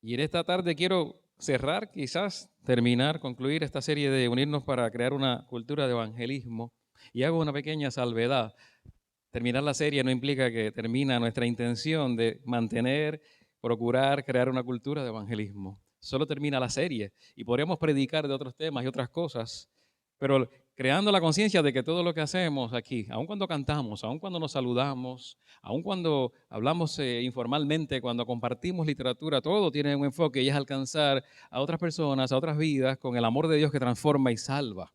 Y en esta tarde quiero cerrar, quizás terminar, concluir esta serie de unirnos para crear una cultura de evangelismo. Y hago una pequeña salvedad. Terminar la serie no implica que termina nuestra intención de mantener, procurar, crear una cultura de evangelismo. Solo termina la serie y podríamos predicar de otros temas y otras cosas, pero creando la conciencia de que todo lo que hacemos aquí, aun cuando cantamos, aun cuando nos saludamos, aun cuando hablamos informalmente, cuando compartimos literatura, todo tiene un enfoque y es alcanzar a otras personas, a otras vidas, con el amor de Dios que transforma y salva.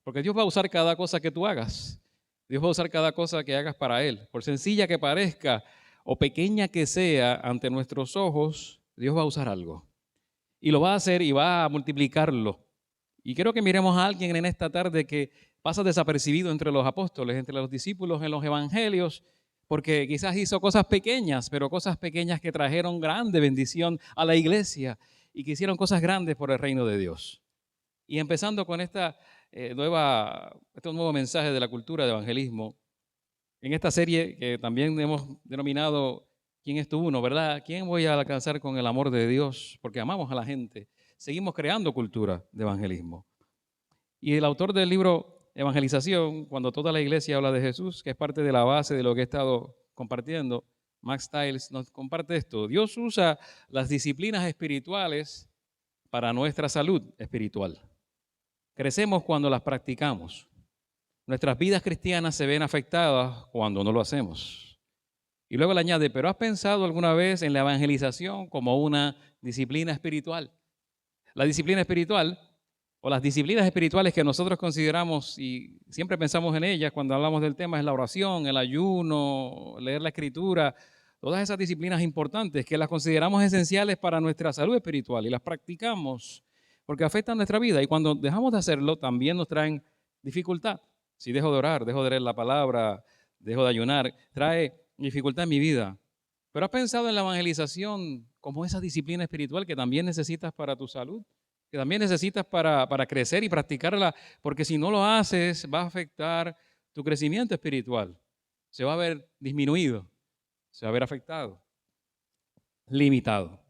Porque Dios va a usar cada cosa que tú hagas. Dios va a usar cada cosa que hagas para Él. Por sencilla que parezca o pequeña que sea ante nuestros ojos, Dios va a usar algo. Y lo va a hacer y va a multiplicarlo. Y quiero que miremos a alguien en esta tarde que pasa desapercibido entre los apóstoles, entre los discípulos en los evangelios, porque quizás hizo cosas pequeñas, pero cosas pequeñas que trajeron grande bendición a la iglesia y que hicieron cosas grandes por el reino de Dios. Y empezando con este nuevo mensaje de la cultura de evangelismo, en esta serie que también hemos denominado ¿Quién es tú uno? ¿Verdad? ¿Quién voy a alcanzar con el amor de Dios? Porque amamos a la gente. Seguimos creando cultura de evangelismo. Y el autor del libro Evangelización, cuando toda la iglesia habla de Jesús, que es parte de la base de lo que he estado compartiendo, Max Stiles nos comparte esto. Dios usa las disciplinas espirituales para nuestra salud espiritual. Crecemos cuando las practicamos. Nuestras vidas cristianas se ven afectadas cuando no lo hacemos. Y luego le añade, ¿pero has pensado alguna vez en la evangelización como una disciplina espiritual? La disciplina espiritual o las disciplinas espirituales que nosotros consideramos y siempre pensamos en ellas cuando hablamos del tema es la oración, el ayuno, leer la escritura, todas esas disciplinas importantes que las consideramos esenciales para nuestra salud espiritual y las practicamos porque afectan nuestra vida y cuando dejamos de hacerlo también nos traen dificultad. Si dejo de orar, dejo de leer la palabra, dejo de ayunar, trae dificultad en mi vida. Pero ¿has pensado en la evangelización como esa disciplina espiritual que también necesitas para tu salud? Que también necesitas para crecer y practicarla, porque si no lo haces va a afectar tu crecimiento espiritual. Se va a ver disminuido, se va a ver afectado, limitado.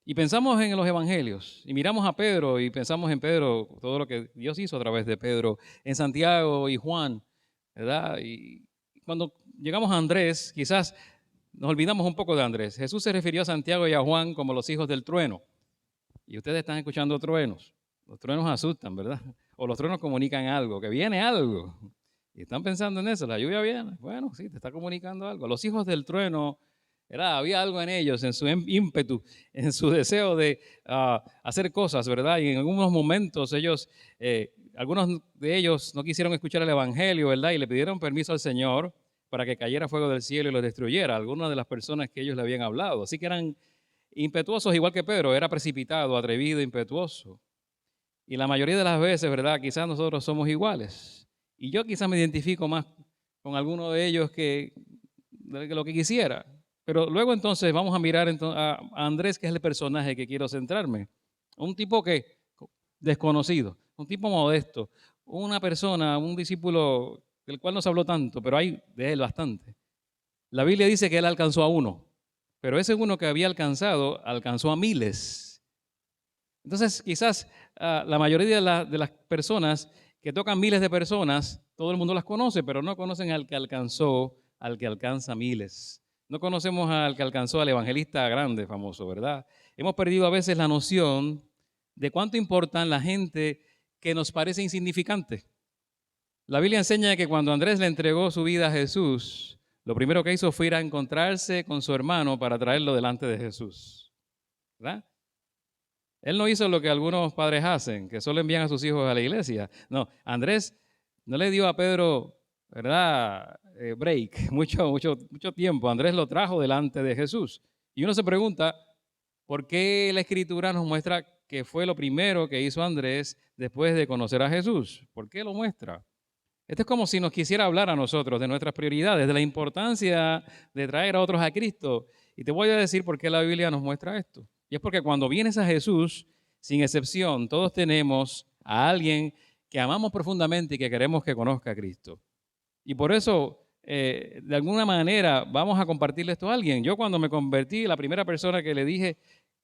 Y pensamos en los evangelios y miramos a Pedro y pensamos en Pedro, todo lo que Dios hizo a través de Pedro, en Santiago y Juan, ¿verdad? Y cuando llegamos a Andrés, quizás nos olvidamos un poco de Andrés. Jesús se refirió a Santiago y a Juan como los hijos del trueno. Y ustedes están escuchando truenos. Los truenos asustan, ¿verdad? O los truenos comunican algo, que viene algo. Y están pensando en eso, la lluvia viene. Bueno, sí, te está comunicando algo. Los hijos del trueno, había algo en ellos, en su ímpetu, en su deseo de hacer cosas, ¿verdad? Y en algunos momentos algunos de ellos no quisieron escuchar el evangelio, ¿verdad? Y le pidieron permiso al Señor para que cayera fuego del cielo y los destruyera. Algunas de las personas que ellos le habían hablado. Así que eran impetuosos igual que Pedro, era precipitado, atrevido, impetuoso. Y la mayoría de las veces, ¿verdad? Quizás nosotros somos iguales. Y yo quizás me identifico más con alguno de ellos que lo que quisiera. Pero luego entonces vamos a mirar a Andrés, que es el personaje que quiero centrarme. Un tipo desconocido, un tipo modesto, una persona, un discípulo del cual no se habló tanto, pero hay de él bastante. La Biblia dice que él alcanzó a uno, pero ese uno que había alcanzó a miles. Entonces quizás la mayoría de las personas que tocan miles de personas, todo el mundo las conoce, pero no conocen al que alcanza miles. No conocemos al que alcanzó al evangelista grande, famoso, ¿verdad? Hemos perdido a veces la noción de cuánto importan la gente que nos parece insignificante. La Biblia enseña que cuando Andrés le entregó su vida a Jesús, lo primero que hizo fue ir a encontrarse con su hermano para traerlo delante de Jesús, ¿verdad? Él no hizo lo que algunos padres hacen, que solo envían a sus hijos a la iglesia. No, Andrés no le dio a Pedro, ¿verdad? Break, mucho tiempo. Andrés lo trajo delante de Jesús. Y uno se pregunta, ¿por qué la Escritura nos muestra que fue lo primero que hizo Andrés después de conocer a Jesús? ¿Por qué lo muestra? Esto es como si nos quisiera hablar a nosotros de nuestras prioridades, de la importancia de traer a otros a Cristo. Y te voy a decir por qué la Biblia nos muestra esto. Y es porque cuando vienes a Jesús, sin excepción, todos tenemos a alguien que amamos profundamente y que queremos que conozca a Cristo. Y por eso, de alguna manera, vamos a compartirle esto a alguien. Yo cuando me convertí, la primera persona que le dije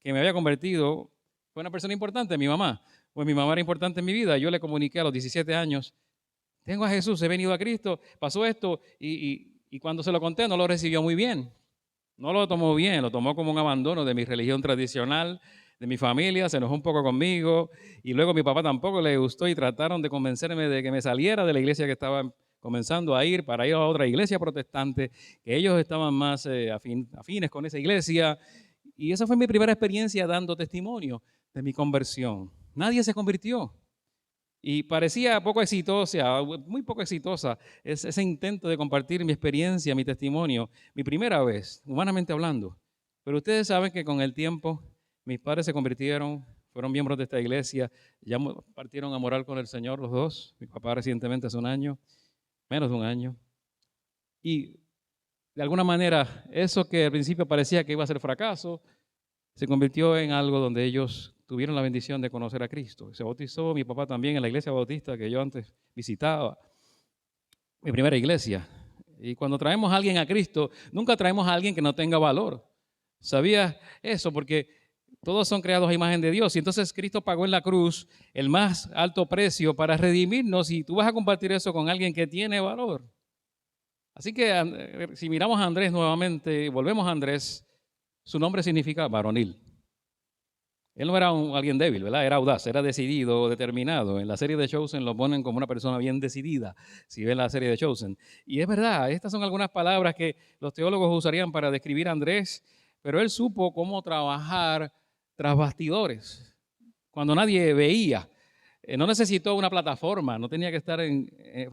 que me había convertido fue una persona importante, mi mamá. Pues mi mamá era importante en mi vida. Yo le comuniqué a los 17 años, tengo a Jesús, he venido a Cristo, pasó esto, y cuando se lo conté no lo recibió muy bien. No lo tomó bien, lo tomó como un abandono de mi religión tradicional, de mi familia, se enojó un poco conmigo, y luego a mi papá tampoco le gustó y trataron de convencerme de que me saliera de la iglesia que estaba comenzando a ir para ir a otra iglesia protestante, que ellos estaban más afines con esa iglesia. Y esa fue mi primera experiencia dando testimonio de mi conversión. Nadie se convirtió. Y parecía poco exitosa, muy poco exitosa, ese intento de compartir mi experiencia, mi testimonio, mi primera vez, humanamente hablando. Pero ustedes saben que con el tiempo mis padres se convirtieron, fueron miembros de esta iglesia, ya partieron a morar con el Señor los dos, mi papá recientemente hace un año, menos de un año. Y de alguna manera eso que al principio parecía que iba a ser fracaso, se convirtió en algo donde ellos tuvieron la bendición de conocer a Cristo. Se bautizó mi papá también en la iglesia bautista que yo antes visitaba, mi primera iglesia. Y cuando traemos a alguien a Cristo, nunca traemos a alguien que no tenga valor. ¿Sabías eso? Porque todos son creados a imagen de Dios. Y entonces Cristo pagó en la cruz el más alto precio para redimirnos, y tú vas a compartir eso con alguien que tiene valor. Así que si miramos a Andrés nuevamente, volvemos a Andrés, su nombre significa varonil. Él no era alguien débil, ¿verdad? Era audaz, era decidido, determinado. En la serie de Chosen lo ponen como una persona bien decidida, si ven la serie de Chosen. Y es verdad, estas son algunas palabras que los teólogos usarían para describir a Andrés, pero él supo cómo trabajar tras bastidores, cuando nadie veía. No necesitó una plataforma, no tenía que estar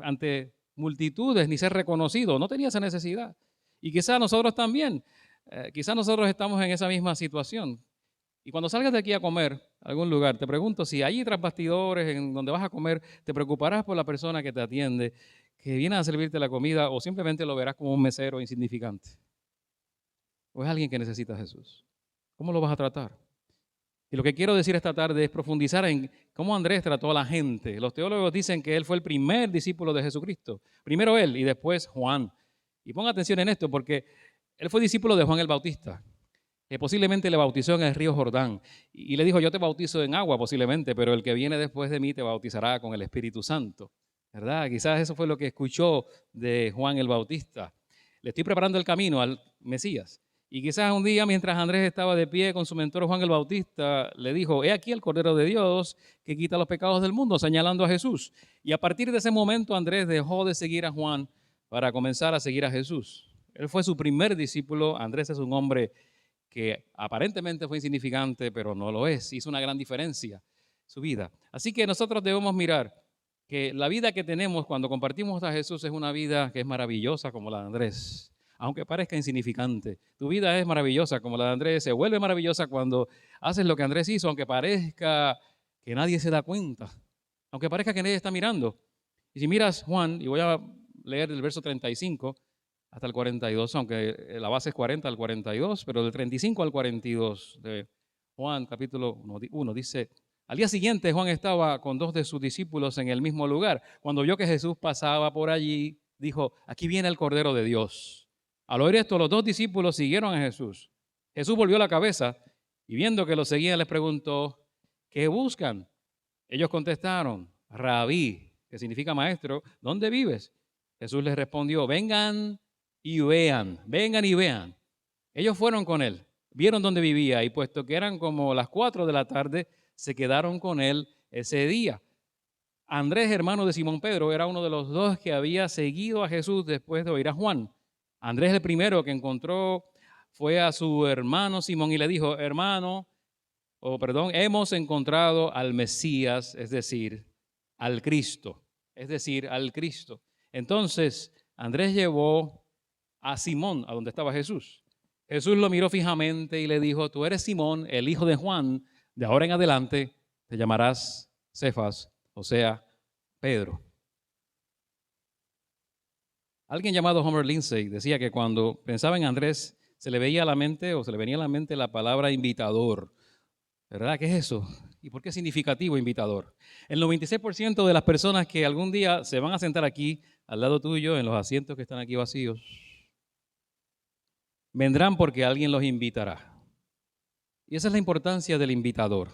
ante multitudes ni ser reconocido, no tenía esa necesidad. Y quizás nosotros también, quizás nosotros estamos en esa misma situación. Y cuando salgas de aquí a comer a algún lugar, te pregunto si allí tras bastidores, en donde vas a comer, te preocuparás por la persona que te atiende, que viene a servirte la comida, o simplemente lo verás como un mesero insignificante. O es alguien que necesita a Jesús. ¿Cómo lo vas a tratar? Y lo que quiero decir esta tarde es profundizar en cómo Andrés trató a la gente. Los teólogos dicen que él fue el primer discípulo de Jesucristo. Primero él y después Juan. Y ponga atención en esto porque él fue discípulo de Juan el Bautista, que posiblemente le bautizó en el río Jordán. Y le dijo, yo te bautizo en agua posiblemente, pero el que viene después de mí te bautizará con el Espíritu Santo. ¿Verdad? Quizás eso fue lo que escuchó de Juan el Bautista. Le estoy preparando el camino al Mesías. Y quizás un día, mientras Andrés estaba de pie con su mentor Juan el Bautista, le dijo, he aquí el Cordero de Dios que quita los pecados del mundo, señalando a Jesús. Y a partir de ese momento, Andrés dejó de seguir a Juan para comenzar a seguir a Jesús. Él fue su primer discípulo. Andrés es un hombre que aparentemente fue insignificante, pero no lo es. Hizo una gran diferencia su vida. Así que nosotros debemos mirar que la vida que tenemos cuando compartimos a Jesús es una vida que es maravillosa como la de Andrés. Aunque parezca insignificante, tu vida es maravillosa como la de Andrés, se vuelve maravillosa cuando haces lo que Andrés hizo, aunque parezca que nadie se da cuenta, aunque parezca que nadie está mirando. Y si miras Juan, y voy a leer el verso 35 hasta el 42, aunque la base es 40 al 42, pero del 35 al 42 de Juan capítulo 1 dice, al día siguiente Juan estaba con dos de sus discípulos en el mismo lugar. Cuando vio que Jesús pasaba por allí, dijo, aquí viene el Cordero de Dios. Al oír esto, los dos discípulos siguieron a Jesús. Jesús volvió la cabeza y viendo que lo seguían les preguntó, ¿qué buscan? Ellos contestaron, Rabí, que significa maestro, ¿dónde vives? Jesús les respondió, vengan y vean, vengan y vean. Ellos fueron con él, vieron dónde vivía y puesto que eran como las 4 de la tarde, se quedaron con él ese día. Andrés, hermano de Simón Pedro, era uno de los dos que había seguido a Jesús después de oír a Juan. Andrés, el primero que encontró, fue a su hermano Simón y le dijo, hemos encontrado al Mesías, es decir, al Cristo. Entonces, Andrés llevó a Simón a donde estaba Jesús. Jesús lo miró fijamente y le dijo, tú eres Simón, el hijo de Juan, de ahora en adelante te llamarás Cefas, o sea, Pedro. Alguien llamado Homer Lindsay decía que cuando pensaba en Andrés se le veía a la mente o se le venía a la mente la palabra invitador. ¿Verdad? ¿Qué es eso? ¿Y por qué es significativo invitador? El 96% de las personas que algún día se van a sentar aquí al lado tuyo en los asientos que están aquí vacíos vendrán porque alguien los invitará. Y esa es la importancia del invitador,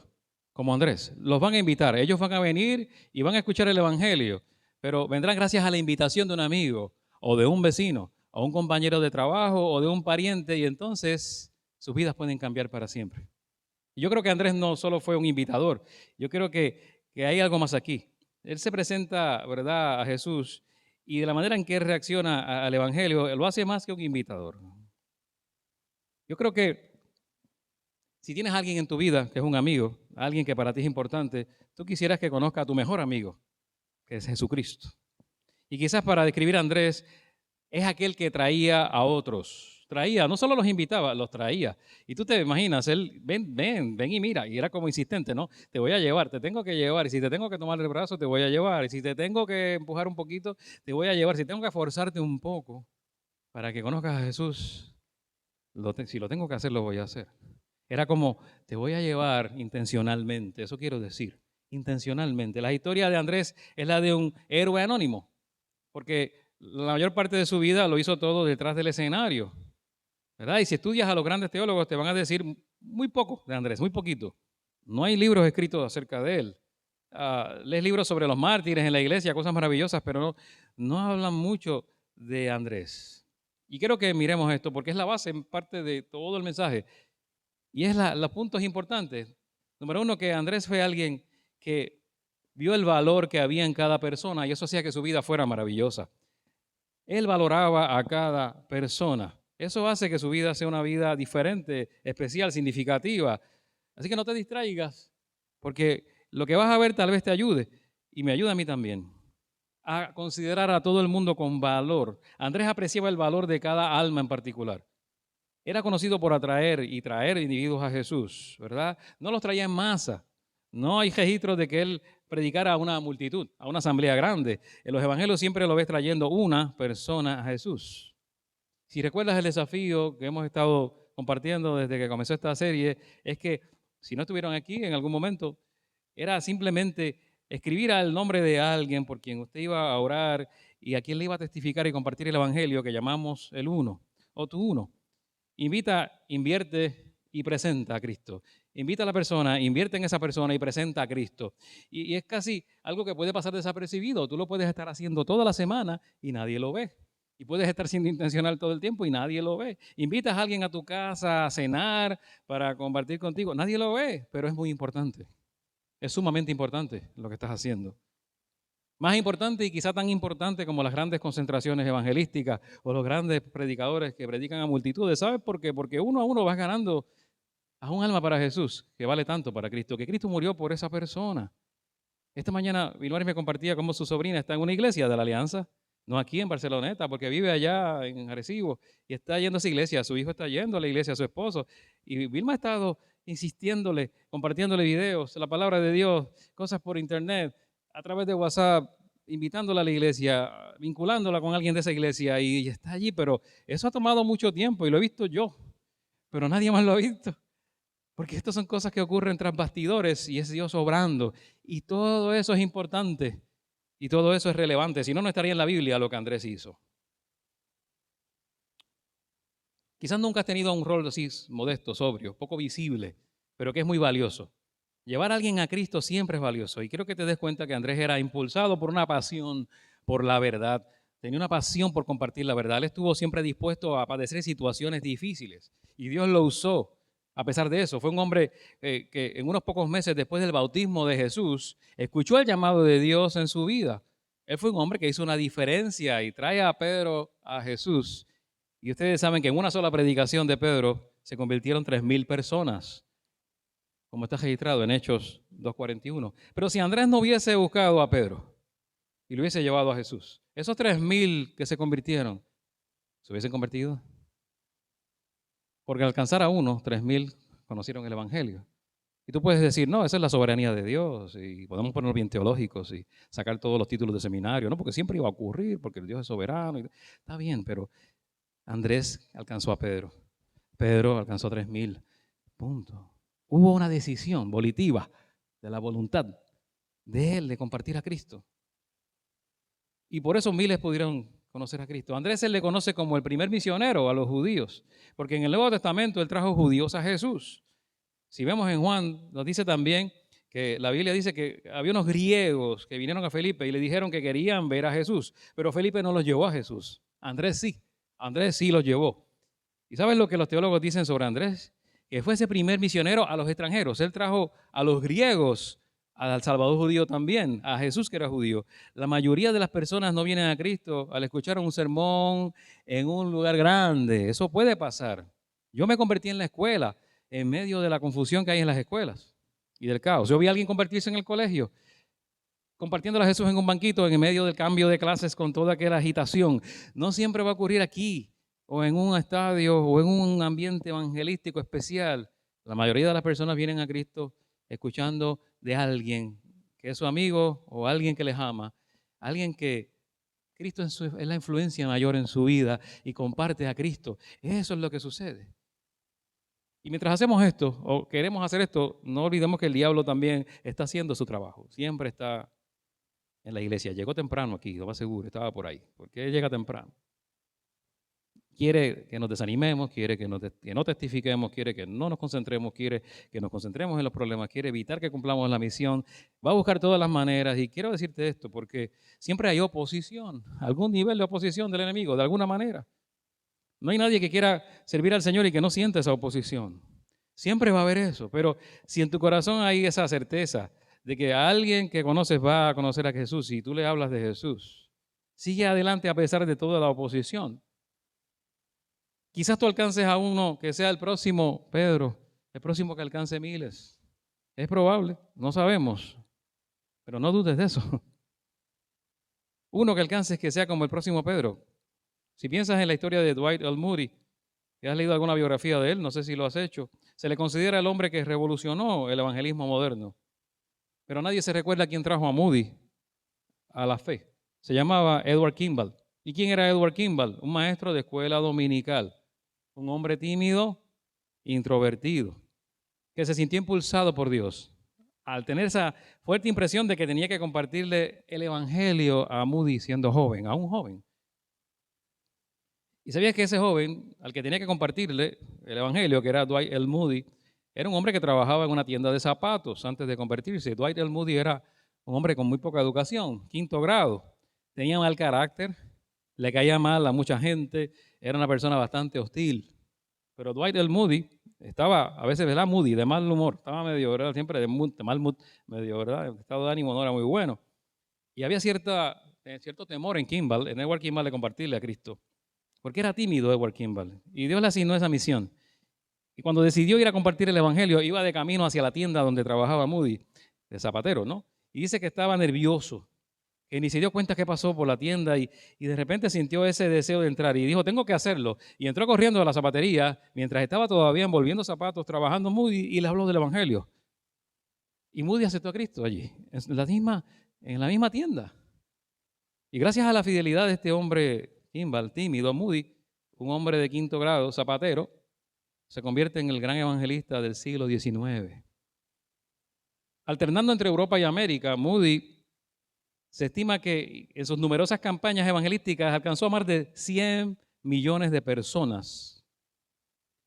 como Andrés. Los van a invitar, ellos van a venir y van a escuchar el evangelio, pero vendrán gracias a la invitación de un amigo o de un vecino o un compañero de trabajo o de un pariente, y entonces sus vidas pueden cambiar para siempre. Y yo creo que Andrés no solo fue un invitador, yo creo que hay algo más aquí. Él se presenta, ¿verdad?, a Jesús, y de la manera en que él reacciona al evangelio, él lo hace más que un invitador. Yo creo que si tienes a alguien en tu vida que es un amigo, alguien que para ti es importante, tú quisieras que conozca a tu mejor amigo, que es Jesucristo. Y quizás para describir a Andrés, es aquel que traía a otros. Traía, no solo los invitaba, los traía. Y tú te imaginas, él, ven y mira. Y era como insistente, ¿no? Te voy a llevar, te tengo que llevar. Y si te tengo que tomar el brazo, te voy a llevar. Y si te tengo que empujar un poquito, te voy a llevar. Si tengo que forzarte un poco para que conozcas a Jesús, si lo tengo que hacer, lo voy a hacer. Era como, te voy a llevar intencionalmente. Eso quiero decir, intencionalmente. La historia de Andrés es la de un héroe anónimo, porque la mayor parte de su vida lo hizo todo detrás del escenario, ¿verdad? Y si estudias a los grandes teólogos te van a decir muy poco de Andrés, muy poquito. No hay libros escritos acerca de él. Lees libros sobre los mártires en la iglesia, cosas maravillosas, pero no hablan mucho de Andrés. Y quiero que miremos esto porque es la base en parte de todo el mensaje. Y es los puntos importantes. Número uno, que Andrés fue alguien que vio el valor que había en cada persona y eso hacía que su vida fuera maravillosa. Él valoraba a cada persona. Eso hace que su vida sea una vida diferente, especial, significativa. Así que no te distraigas, porque lo que vas a ver tal vez te ayude, y me ayuda a mí también, a considerar a todo el mundo con valor. Andrés apreciaba el valor de cada alma en particular. Era conocido por atraer y traer individuos a Jesús, ¿verdad? No los traía en masa. No hay registros de que él predicara a una multitud, a una asamblea grande. En los evangelios siempre lo ves trayendo una persona a Jesús. Si recuerdas el desafío que hemos estado compartiendo desde que comenzó esta serie, es que si no estuvieron aquí en algún momento, era simplemente escribir al nombre de alguien por quien usted iba a orar y a quien le iba a testificar y compartir el evangelio que llamamos el uno o tu uno. Invita, invierte y presenta a Cristo. Invita a la persona, invierte en esa persona y presenta a Cristo. Y es casi algo que puede pasar desapercibido. Tú lo puedes estar haciendo toda la semana y nadie lo ve. Y puedes estar siendo intencional todo el tiempo y nadie lo ve. Invitas a alguien a tu casa a cenar para compartir contigo. Nadie lo ve, pero es muy importante. Es sumamente importante lo que estás haciendo. Más importante y quizá tan importante como las grandes concentraciones evangelísticas o los grandes predicadores que predican a multitudes. ¿Sabes por qué? Porque uno a uno vas ganando a un alma para Jesús, que vale tanto para Cristo, que Cristo murió por esa persona. Esta mañana Vilmaris me compartía cómo su sobrina está en una iglesia de la Alianza, no aquí en Barceloneta, porque vive allá en Arecibo y está yendo a esa iglesia, su hijo está yendo a la iglesia, su esposo. Y Vilma ha estado insistiéndole, compartiéndole videos, la palabra de Dios, cosas por internet, a través de WhatsApp, invitándola a la iglesia, vinculándola con alguien de esa iglesia y está allí, pero eso ha tomado mucho tiempo y lo he visto yo, pero nadie más lo ha visto. Porque estas son cosas que ocurren tras bastidores y es Dios obrando. Y todo eso es importante y todo eso es relevante. Si no, no estaría en la Biblia lo que Andrés hizo. Quizás nunca has tenido un rol así modesto, sobrio, poco visible, pero que es muy valioso. Llevar a alguien a Cristo siempre es valioso. Y quiero que te des cuenta que Andrés era impulsado por una pasión por la verdad. Tenía una pasión por compartir la verdad. Él estuvo siempre dispuesto a padecer situaciones difíciles. Y Dios lo usó a pesar de eso. Fue un hombre que en unos pocos meses después del bautismo de Jesús, escuchó el llamado de Dios en su vida. Él fue un hombre que hizo una diferencia y trae a Pedro a Jesús. Y ustedes saben que en una sola predicación de Pedro se convirtieron 3,000 personas, como está registrado en Hechos 2:41. Pero si Andrés no hubiese buscado a Pedro y lo hubiese llevado a Jesús, esos 3,000 que se convirtieron, ¿se hubiesen convertido? Porque al alcanzar a uno, 3,000 conocieron el Evangelio. Y tú puedes decir, no, esa es la soberanía de Dios, y podemos ponernos bien teológicos y sacar todos los títulos de seminario, ¿no? Porque siempre iba a ocurrir, porque el Dios es soberano. Está bien, pero Andrés alcanzó a Pedro. Pedro alcanzó a 3,000. Punto. Hubo una decisión volitiva de la voluntad de él de compartir a Cristo. Y por eso miles pudieron conocer a Cristo. Andrés se le conoce como el primer misionero a los judíos, porque en el Nuevo Testamento él trajo judíos a Jesús. Si vemos en Juan, nos dice también que la Biblia dice que había unos griegos que vinieron a Felipe y le dijeron que querían ver a Jesús, pero Felipe no los llevó a Jesús. Andrés sí los llevó. ¿Y sabes lo que los teólogos dicen sobre Andrés? Que fue ese primer misionero a los extranjeros. Él trajo a los griegos al Salvador judío también, a Jesús que era judío. La mayoría de las personas no vienen a Cristo al escuchar un sermón en un lugar grande. Eso puede pasar. Yo me convertí en la escuela, en medio de la confusión que hay en las escuelas y del caos. Yo vi a alguien convertirse en el colegio, compartiendo a Jesús en un banquito en medio del cambio de clases con toda aquella agitación. No siempre va a ocurrir aquí, o en un estadio, o en un ambiente evangelístico especial. La mayoría de las personas vienen a Cristo escuchando de alguien que es su amigo o alguien que les ama, alguien que Cristo es la influencia mayor en su vida y comparte a Cristo. Eso es lo que sucede. Y mientras hacemos esto, o queremos hacer esto, no olvidemos que el diablo también está haciendo su trabajo. Siempre está en la iglesia. Llegó temprano aquí, lo más seguro, estaba por ahí. ¿Por qué llega temprano? Quiere que nos desanimemos, quiere que no testifiquemos, quiere que no nos concentremos, quiere que nos concentremos en los problemas, quiere evitar que cumplamos la misión. Va a buscar todas las maneras, y quiero decirte esto porque siempre hay oposición, algún nivel de oposición del enemigo, de alguna manera. No hay nadie que quiera servir al Señor y que no sienta esa oposición. Siempre va a haber eso, pero si en tu corazón hay esa certeza de que alguien que conoces va a conocer a Jesús y tú le hablas de Jesús, sigue adelante a pesar de toda la oposición. Quizás tú alcances a uno que sea el próximo Pedro, el próximo que alcance miles. Es probable, no sabemos, pero no dudes de eso. Uno que alcances que sea como el próximo Pedro. Si piensas en la historia de Dwight L. Moody, que has leído alguna biografía de él, no sé si lo has hecho, se le considera el hombre que revolucionó el evangelismo moderno. Pero nadie se recuerda quién trajo a Moody a la fe. Se llamaba Edward Kimball. ¿Y quién era Edward Kimball? Un maestro de escuela dominical. Un hombre tímido, introvertido, que se sintió impulsado por Dios al tener esa fuerte impresión de que tenía que compartirle el evangelio a Moody siendo joven, a un joven. Y sabías que ese joven, al que tenía que compartirle el evangelio, que era Dwight L. Moody, era un hombre que trabajaba en una tienda de zapatos antes de convertirse. Dwight L. Moody era un hombre con muy poca educación, 5º grado, tenía mal carácter, le caía mal a mucha gente, era una persona bastante hostil. Pero Dwight L. Moody estaba, a veces, ¿verdad? Moody, de mal humor, estaba medio, ¿verdad? Siempre de mal mood, medio, ¿verdad? El estado de ánimo no era muy bueno. Y había cierto temor en Kimball, en Edward Kimball, de compartirle a Cristo. Porque era tímido Edward Kimball. Y Dios le asignó esa misión. Y cuando decidió ir a compartir el evangelio, iba de camino hacia la tienda donde trabajaba Moody, de zapatero, ¿no? Y dice que estaba nervioso, que ni se dio cuenta qué pasó por la tienda y de repente sintió ese deseo de entrar y dijo, tengo que hacerlo. Y entró corriendo a la zapatería mientras estaba todavía envolviendo zapatos, trabajando Moody, y le habló del evangelio. Y Moody aceptó a Cristo allí, en la misma tienda. Y gracias a la fidelidad de este hombre Kimball, tímido, Moody, un hombre de 5º grado, zapatero, se convierte en el gran evangelista del siglo XIX. Alternando entre Europa y América, Moody se estima que en sus numerosas campañas evangelísticas alcanzó a más de 100 millones de personas.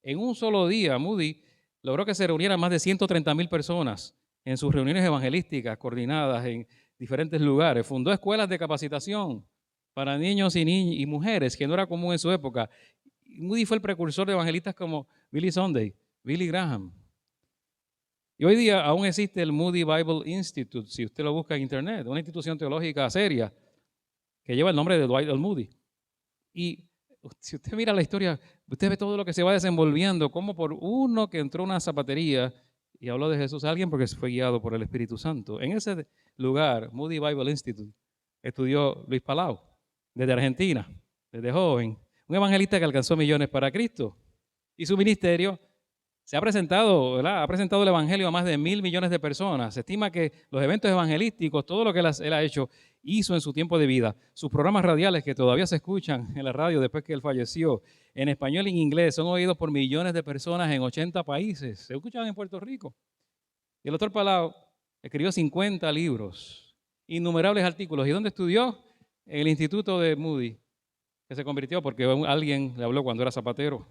En un solo día, Moody logró que se reunieran más de 130,000 personas en sus reuniones evangelísticas coordinadas en diferentes lugares. Fundó escuelas de capacitación para niños y mujeres, que no era común en su época. Moody fue el precursor de evangelistas como Billy Sunday, Billy Graham. Y hoy día aún existe el Moody Bible Institute, si usted lo busca en internet, una institución teológica seria que lleva el nombre de Dwight L. Moody. Y si usted mira la historia, usted ve todo lo que se va desenvolviendo, como por uno que entró a una zapatería y habló de Jesús a alguien porque fue guiado por el Espíritu Santo. En ese lugar, Moody Bible Institute, estudió Luis Palau, desde Argentina, desde joven, un evangelista que alcanzó millones para Cristo. Y su ministerio se ha presentado, ¿verdad? Ha presentado el evangelio a más de 1,000 millones de personas. Se estima que los eventos evangelísticos, todo lo que él ha hecho, hizo en su tiempo de vida. Sus programas radiales, que todavía se escuchan en la radio después que él falleció, en español y en inglés, son oídos por millones de personas en 80 países. Se escuchan en Puerto Rico. Y el doctor Palau escribió 50 libros, innumerables artículos. ¿Y dónde estudió? En el Instituto de Moody, que se convirtió porque alguien le habló cuando era zapatero.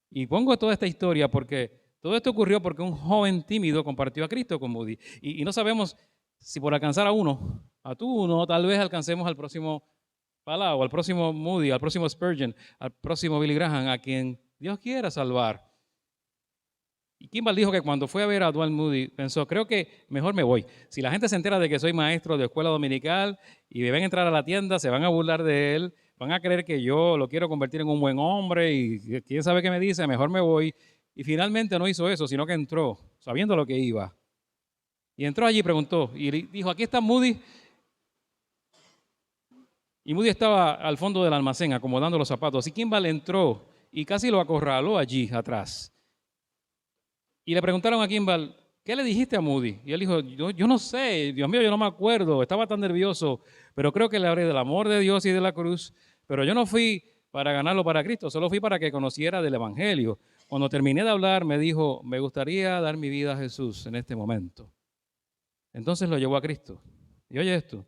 Y pongo toda esta historia porque Todo esto ocurrió porque un joven tímido compartió a Cristo con Moody. Y no sabemos si por alcanzar a uno, a tú uno, tal vez alcancemos al próximo Palau, al próximo Moody, al próximo Spurgeon, al próximo Billy Graham, a quien Dios quiera salvar. Y Kimball dijo que cuando fue a ver a Dwight Moody, pensó, creo que mejor me voy. Si la gente se entera de que soy maestro de escuela dominical y me ven entrar a la tienda, se van a burlar de él, van a creer que yo lo quiero convertir en un buen hombre y quién sabe qué me dice, mejor me voy. Y finalmente no hizo eso, sino que entró, sabiendo lo que iba. Y entró allí y preguntó, y dijo, aquí está Moody. Y Moody estaba al fondo del almacén acomodando los zapatos. Y Kimball entró y casi lo acorraló allí atrás. Y le preguntaron a Kimball, ¿qué le dijiste a Moody? Y él dijo, yo no sé, Dios mío, yo no me acuerdo, estaba tan nervioso, pero creo que le hablé del amor de Dios y de la cruz, pero yo no fui para ganarlo para Cristo, solo fui para que conociera del Evangelio. Cuando terminé de hablar, me dijo, me gustaría dar mi vida a Jesús en este momento. Entonces lo llevó a Cristo. Y oye esto,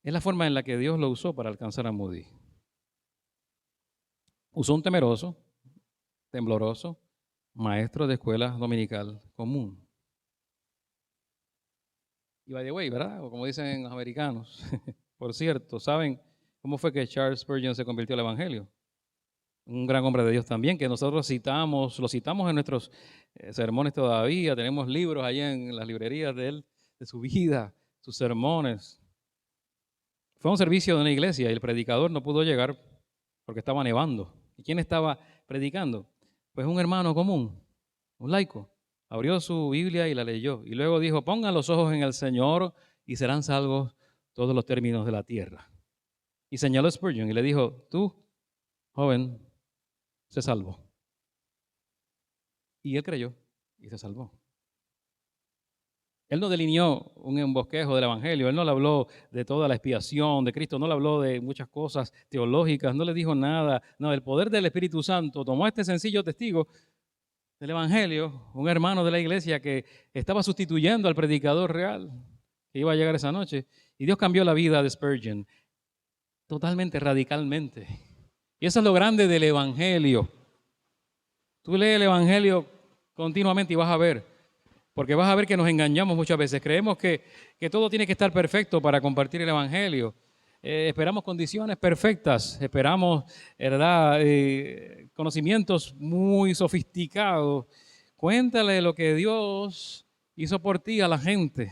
es la forma en la que Dios lo usó para alcanzar a Moody. Usó un temeroso, tembloroso, maestro de escuela dominical común. Y by the way, ¿verdad? O como dicen los americanos. Por cierto, ¿saben cómo fue que Charles Spurgeon se convirtió al Evangelio? Un gran hombre de Dios también, que nosotros lo citamos en nuestros sermones todavía. Tenemos libros allá en las librerías de él, de su vida, sus sermones. Fue a un servicio de una iglesia y el predicador no pudo llegar porque estaba nevando. ¿Y quién estaba predicando? Pues un hermano común, un laico. Abrió su Biblia y la leyó. Y luego dijo, pongan los ojos en el Señor y serán salvos todos los términos de la tierra. Y señaló a Spurgeon y le dijo, tú, joven, se salvó. Y él creyó y se salvó. Él no delineó un bosquejo del Evangelio, él no le habló de toda la expiación de Cristo, no le habló de muchas cosas teológicas, no le dijo nada. No, el poder del Espíritu Santo tomó a este sencillo testigo del Evangelio, un hermano de la iglesia que estaba sustituyendo al predicador real que iba a llegar esa noche, y Dios cambió la vida de Spurgeon totalmente, radicalmente. Y eso es lo grande del Evangelio. Tú lees el Evangelio continuamente y vas a ver, porque vas a ver que nos engañamos muchas veces. Creemos que todo tiene que estar perfecto para compartir el Evangelio. Esperamos condiciones perfectas, esperamos, ¿verdad? Conocimientos muy sofisticados. Cuéntale lo que Dios hizo por ti a la gente.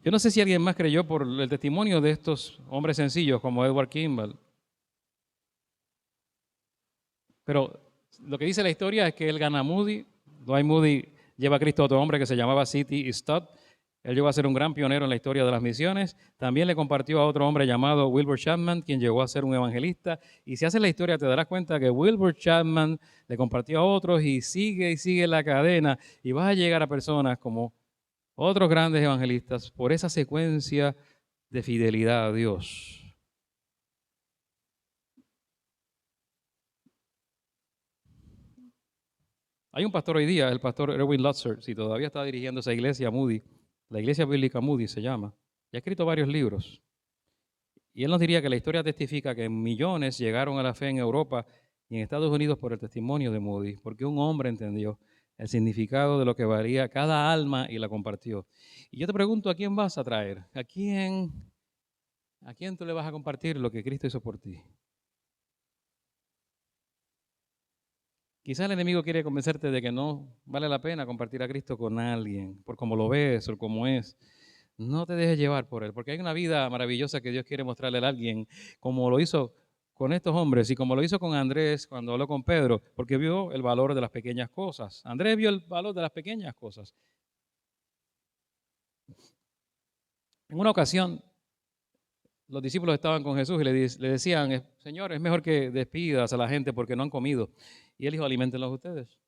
Yo no sé si alguien más creyó por el testimonio de estos hombres sencillos como Edward Kimball. Pero lo que dice la historia es que él gana a Moody. Dwight Moody lleva a Cristo a otro hombre que se llamaba C.T. Stott. Él llegó a ser un gran pionero en la historia de las misiones. También le compartió a otro hombre llamado Wilbur Chapman, quien llegó a ser un evangelista. Y si haces la historia te darás cuenta que Wilbur Chapman le compartió a otros y sigue la cadena. Y vas a llegar a personas como otros grandes evangelistas por esa secuencia de fidelidad a Dios. Hay un pastor hoy día, el pastor Erwin Lutzer, si todavía está dirigiendo esa iglesia Moody, la iglesia bíblica Moody se llama, y ha escrito varios libros. Y él nos diría que la historia testifica que millones llegaron a la fe en Europa y en Estados Unidos por el testimonio de Moody, porque un hombre entendió el significado de lo que valía cada alma y la compartió. Y yo te pregunto, ¿a quién vas a traer? ¿A quién tú le vas a compartir lo que Cristo hizo por ti? Quizás el enemigo quiere convencerte de que no vale la pena compartir a Cristo con alguien, por cómo lo ves o cómo es. No te dejes llevar por él, porque hay una vida maravillosa que Dios quiere mostrarle a alguien, como lo hizo con estos hombres y como lo hizo con Andrés cuando habló con Pedro, porque vio el valor de las pequeñas cosas. Andrés vio el valor de las pequeñas cosas. En una ocasión, los discípulos estaban con Jesús y le decían, Señor, es mejor que despidas a la gente porque no han comido. Y él dijo, aliméntenlos ustedes.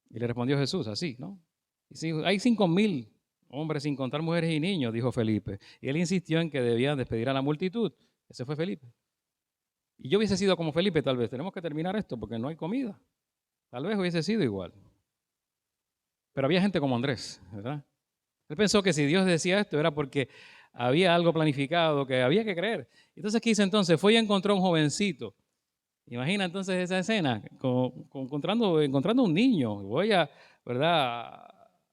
Y le respondió Jesús así, ¿no? Y si hay 5,000 hombres sin contar mujeres y niños, dijo Felipe. Y él insistió en que debían despedir a la multitud. Ese fue Felipe. Y yo hubiese sido como Felipe tal vez. Tenemos que terminar esto porque no hay comida. Tal vez hubiese sido igual. Pero había gente como Andrés, ¿verdad? Él pensó que si Dios decía esto era porque había algo planificado que había que creer. Entonces, ¿qué hizo entonces? Fue y encontró a un jovencito. Imagina entonces esa escena, encontrando un niño. Voy a, ¿verdad?,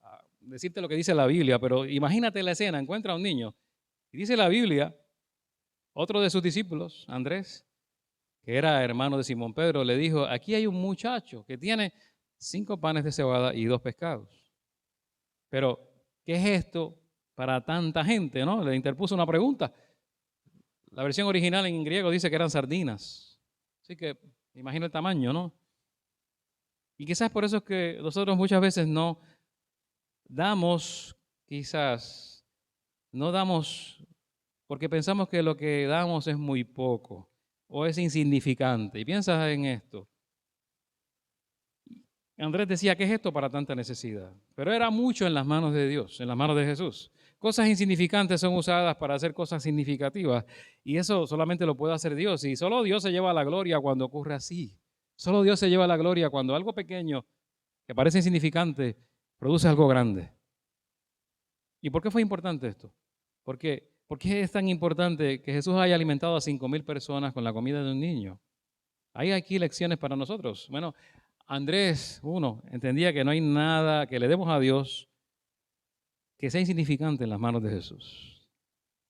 a decirte lo que dice la Biblia, pero imagínate la escena, encuentra a un niño. Y dice la Biblia, otro de sus discípulos, Andrés, que era hermano de Simón Pedro, le dijo, aquí hay un muchacho que tiene 5 panes de cebada y 2 pescados. Pero, ¿qué es esto para tanta gente? ¿No? Le interpuso una pregunta. La versión original en griego dice que eran sardinas. Así que imagina el tamaño, ¿no? Y quizás por eso es que nosotros muchas veces no damos, quizás, no damos, porque pensamos que lo que damos es muy poco o es insignificante. Y piensas en esto. Andrés decía, ¿qué es esto para tanta necesidad? Pero era mucho en las manos de Dios, en las manos de Jesús. Cosas insignificantes son usadas para hacer cosas significativas y eso solamente lo puede hacer Dios y solo Dios se lleva la gloria cuando ocurre así. Solo Dios se lleva la gloria cuando algo pequeño que parece insignificante produce algo grande. ¿Y por qué fue importante esto? ¿Por qué es tan importante que Jesús haya alimentado a 5,000 personas con la comida de un niño? Hay aquí lecciones para nosotros. Bueno, Andrés, uno, entendía que no hay nada que le demos a Dios que sea insignificante en las manos de Jesús.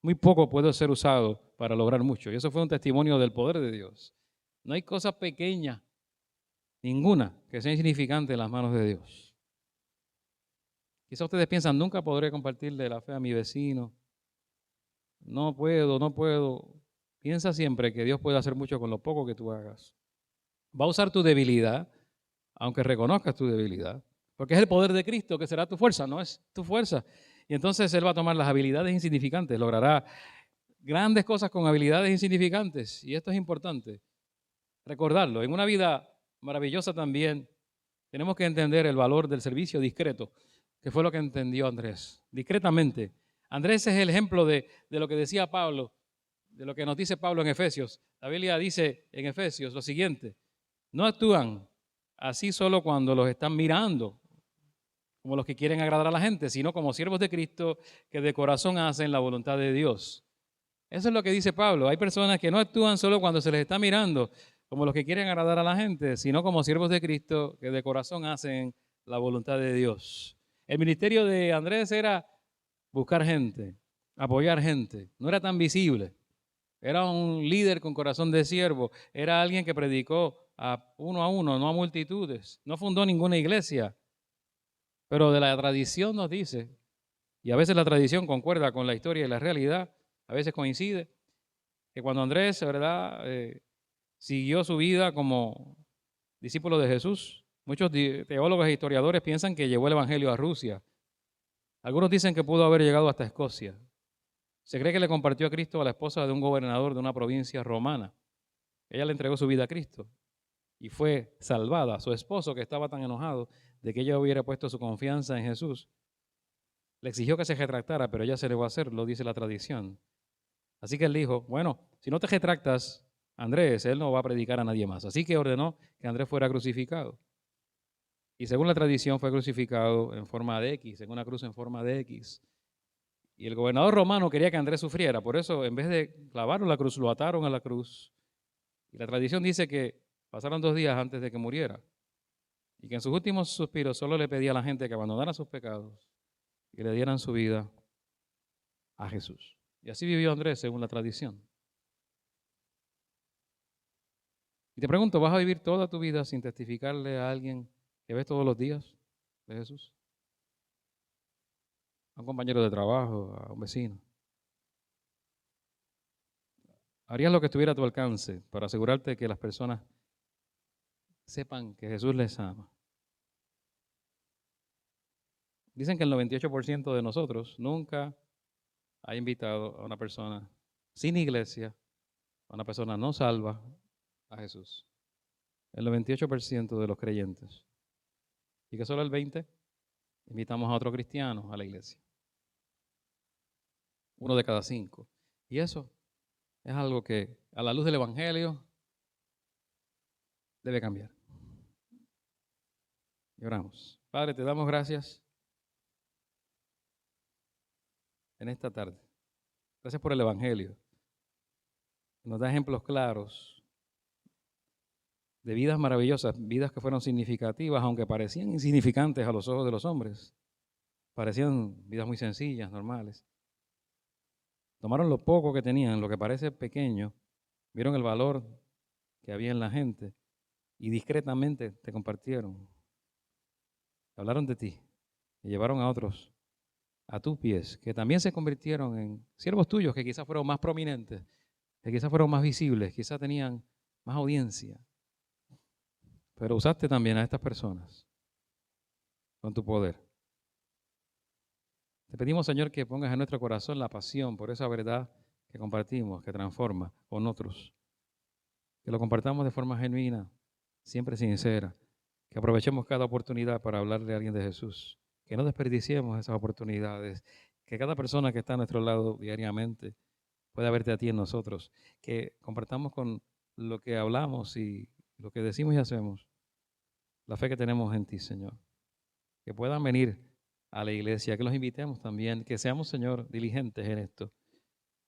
Muy poco puede ser usado para lograr mucho. Y eso fue un testimonio del poder de Dios. No hay cosa pequeña, ninguna, que sea insignificante en las manos de Dios. Quizás ustedes piensan, nunca podré compartirle la fe a mi vecino. No puedo, no puedo. Piensa siempre que Dios puede hacer mucho con lo poco que tú hagas. Va a usar tu debilidad, aunque reconozcas tu debilidad, porque es el poder de Cristo que será tu fuerza, no es tu fuerza. Y entonces Él va a tomar las habilidades insignificantes, logrará grandes cosas con habilidades insignificantes. Y esto es importante, recordarlo. En una vida maravillosa también tenemos que entender el valor del servicio discreto, que fue lo que entendió Andrés, discretamente. Andrés es el ejemplo de lo que decía Pablo, de lo que nos dice Pablo en Efesios. La Biblia dice en Efesios lo siguiente, no actúan así solo cuando los están mirando, como los que quieren agradar a la gente, sino como siervos de Cristo que de corazón hacen la voluntad de Dios. Eso es lo que dice Pablo. Hay personas que no actúan solo cuando se les está mirando, como los que quieren agradar a la gente, sino como siervos de Cristo que de corazón hacen la voluntad de Dios. El ministerio de Andrés era buscar gente, apoyar gente. No era tan visible. Era un líder con corazón de siervo. Era alguien que predicó a uno, no a multitudes. No fundó ninguna iglesia. Pero de la tradición nos dice, y a veces la tradición concuerda con la historia y la realidad, a veces coincide, que cuando Andrés, ¿verdad?, siguió su vida como discípulo de Jesús, muchos teólogos e historiadores piensan que llevó el evangelio a Rusia. Algunos dicen que pudo haber llegado hasta Escocia. Se cree que le compartió a Cristo a la esposa de un gobernador de una provincia romana. Ella le entregó su vida a Cristo y fue salvada. Su esposo, que estaba tan enojado de que ella hubiera puesto su confianza en Jesús, le exigió que se retractara, pero ella se negó a hacerlo, dice la tradición. Así que él dijo, bueno, si no te retractas, Andrés, él no va a predicar a nadie más. Así que ordenó que Andrés fuera crucificado. Y según la tradición fue crucificado en forma de X, en una cruz en forma de X. Y el gobernador romano quería que Andrés sufriera, por eso en vez de clavarlo a la cruz, lo ataron a la cruz. Y la tradición dice que pasaron 2 días antes de que muriera. Y que en sus últimos suspiros solo le pedía a la gente que abandonara sus pecados y le dieran su vida a Jesús. Y así vivió Andrés según la tradición. Y te pregunto, ¿vas a vivir toda tu vida sin testificarle a alguien que ves todos los días de Jesús? A un compañero de trabajo, a un vecino. ¿Harías lo que estuviera a tu alcance para asegurarte que las personas sepan que Jesús les ama? Dicen que el 98% de nosotros nunca ha invitado a una persona sin iglesia, a una persona no salva, a Jesús. El 98% de los creyentes. Y que solo el 20% invitamos a otro cristiano a la iglesia. 1 de cada 5. Y eso es algo que a la luz del Evangelio debe cambiar. Y oramos. Padre, te damos gracias en esta tarde. Gracias por el Evangelio. Nos da ejemplos claros de vidas maravillosas, vidas que fueron significativas, aunque parecían insignificantes a los ojos de los hombres. Parecían vidas muy sencillas, normales. Tomaron lo poco que tenían, lo que parece pequeño, vieron el valor que había en la gente y discretamente te compartieron. Hablaron de ti y llevaron a otros a tus pies, que también se convirtieron en siervos tuyos, que quizás fueron más prominentes, que quizás fueron más visibles, quizás tenían más audiencia. Pero usaste también a estas personas con tu poder. Te pedimos, Señor, que pongas en nuestro corazón la pasión por esa verdad que compartimos, que transforma con otros. Que lo compartamos de forma genuina, siempre sincera. Que aprovechemos cada oportunidad para hablarle a alguien de Jesús. Que no desperdiciemos esas oportunidades. Que cada persona que está a nuestro lado diariamente pueda verte a ti en nosotros. Que compartamos con lo que hablamos y lo que decimos y hacemos la fe que tenemos en ti, Señor. Que puedan venir a la iglesia, que los invitemos también, que seamos, Señor, diligentes en esto.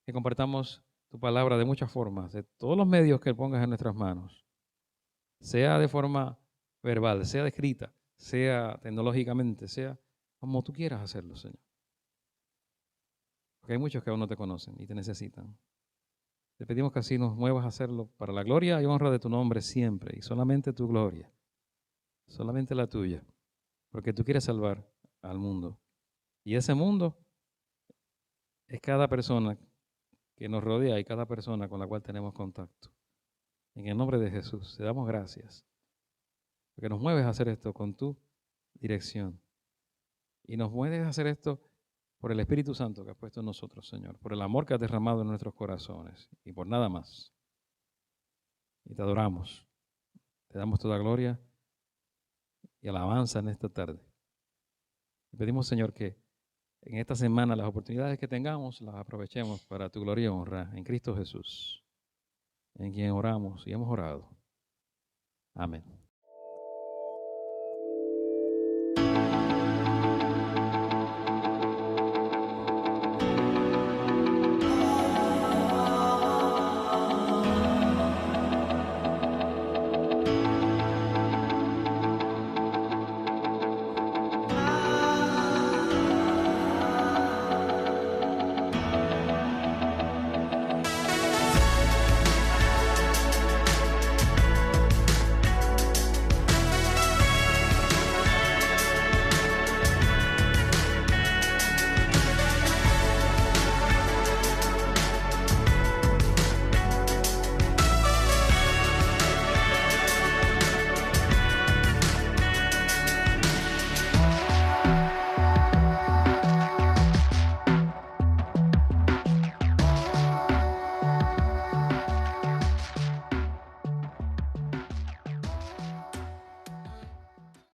Que compartamos tu palabra de muchas formas, de todos los medios que pongas en nuestras manos. Sea de forma verbal, sea escrita, sea tecnológicamente, sea como tú quieras hacerlo, Señor. Porque hay muchos que aún no te conocen y te necesitan. Te pedimos que así nos muevas a hacerlo para la gloria y honra de tu nombre siempre, y solamente tu gloria, solamente la tuya, porque tú quieres salvar al mundo. Y ese mundo es cada persona que nos rodea y cada persona con la cual tenemos contacto. En el nombre de Jesús, te damos gracias, porque nos mueves a hacer esto con tu dirección. Y nos mueves a hacer esto por el Espíritu Santo que has puesto en nosotros, Señor, por el amor que has derramado en nuestros corazones y por nada más. Y te adoramos, te damos toda gloria y alabanza en esta tarde. Te pedimos, Señor, que en esta semana las oportunidades que tengamos las aprovechemos para tu gloria y honra en Cristo Jesús, en quien oramos y hemos orado. Amén.